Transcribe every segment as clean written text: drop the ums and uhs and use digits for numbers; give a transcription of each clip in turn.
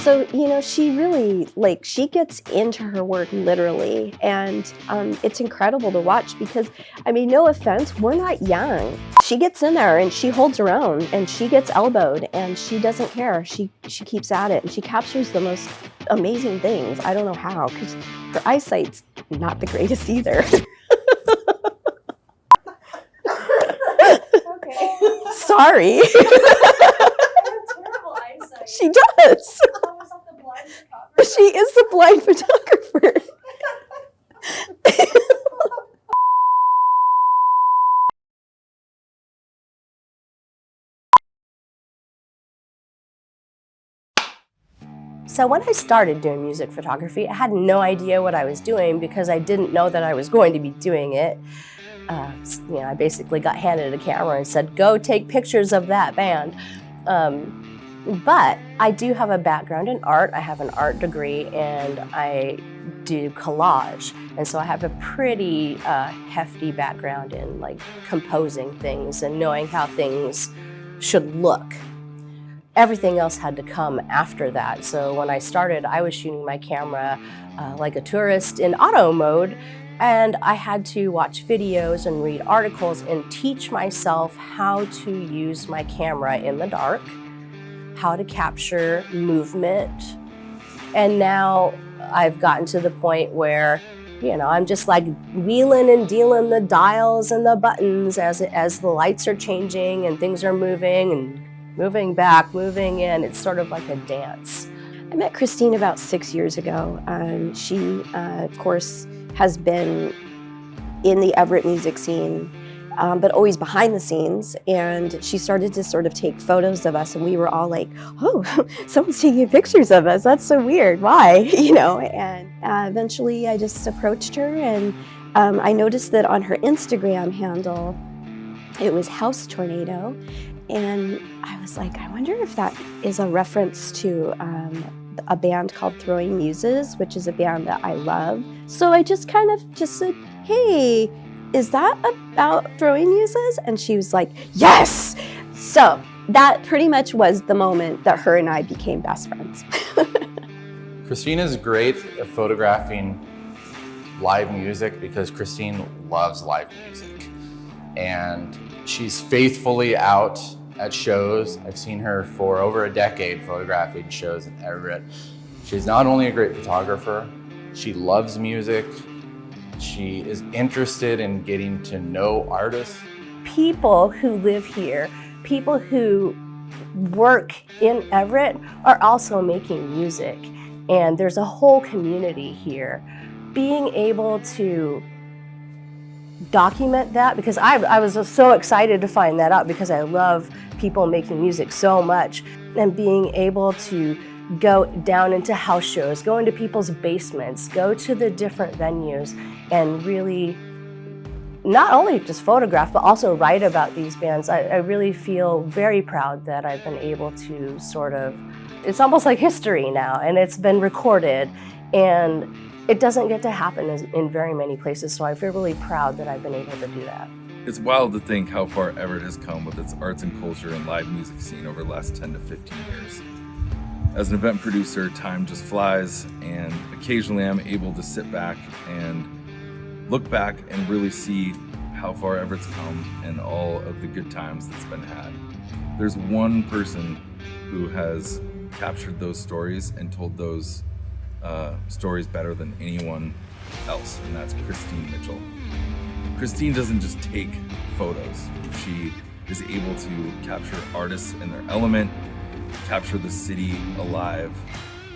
So, you know, she really, like, she gets into her work literally, and it's incredible to watch because, I mean, no offense, we're not young. She gets in there and she holds her own, and she gets elbowed, and she doesn't care. She keeps at it, and she captures the most amazing things. I don't know how, because her eyesight's not the greatest either. Okay. Sorry. Terrible eyesight. She does. Call herself the blind photographer. She is the blind photographer. So when I started doing music photography, I had no idea what I was doing because I didn't know that I was going to be doing it. You know, I basically got handed a camera and said, go take pictures of that band. But I do have a background in art. I have an art degree and I do collage. And so I have a pretty hefty background in like composing things and knowing how things should look. Everything else had to come after that. So when I started, I was shooting my camera like a tourist in auto mode, and I had to watch videos and read articles and teach myself how to use my camera in the dark, how to capture movement. And now I've gotten to the point where, you know, I'm just like wheeling and dealing the dials and the buttons as the lights are changing and things are moving and moving back, moving in. It's sort of like a dance. I met Christine about 6 years ago. She, of course, has been in the Everett music scene, but always behind the scenes. And she started to sort of take photos of us, and we were all like, oh, someone's taking pictures of us. That's so weird. Why? You know, and eventually I just approached her, and I noticed that on her Instagram handle, it was House Tornado. And I was like, I wonder if that is a reference to a band called Throwing Muses, which is a band that I love. So I just kind of just said, hey, is that about Throwing Muses? And she was like, yes! So that pretty much was the moment that her and I became best friends. Christina's great at photographing live music because Christine loves live music. And she's faithfully out at shows. I've seen her for over a decade photographing shows in Everett. She's not only a great photographer, she loves music. She is interested in getting to know artists. People who live here, people who work in Everett are also making music. And there's a whole community here. Being able to document that, because I was just so excited to find that out because I love people making music so much, and being able to go down into house shows, go into people's basements, go to the different venues and really not only just photograph but also write about these bands. I really feel very proud that I've been able to sort of, it's almost like history now, and it's been recorded, and it doesn't get to happen in very many places, so I feel really proud that I've been able to do that. It's wild to think how far Everett has come with its arts and culture and live music scene over the last 10 to 15 years. As an event producer, time just flies, and occasionally I'm able to sit back and look back and really see how far Everett's come and all of the good times that's been had. There's one person who has captured those stories and told those stories better than anyone else, and that's Christine Mitchell. Christine doesn't just take photos. She is able to capture artists in their element, capture the city alive,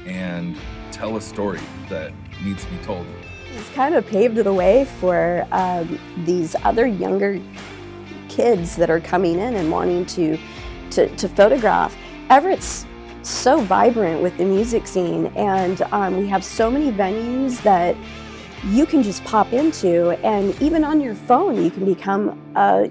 and tell a story that needs to be told. It's kind of paved the way for these other younger kids that are coming in and wanting to photograph. Everett's so vibrant with the music scene, and we have so many venues that you can just pop into, and even on your phone you can become,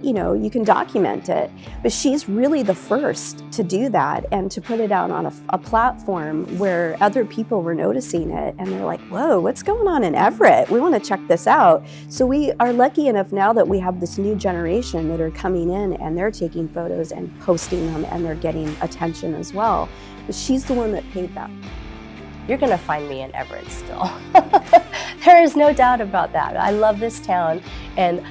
you can document it. But she's really the first to do that and to put it out on a platform where other people were noticing it, and they're like, whoa, what's going on in Everett? We want to check this out. So we are lucky enough now that we have this new generation that are coming in and they're taking photos and posting them, and they're getting attention as well. But she's the one that paved that you're gonna find me in Everett still. There is no doubt about that. I love this town, and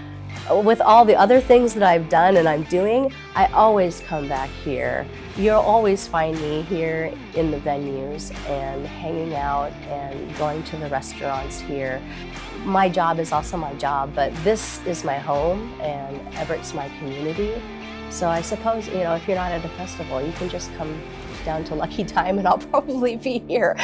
with all the other things that I've done and I'm doing, I always come back here. You'll always find me here in the venues and hanging out and going to the restaurants here. My job is also my job, but this is my home and Everett's my community. So I suppose, you know, if you're not at a festival, you can just come down to Lucky Time and I'll probably be here.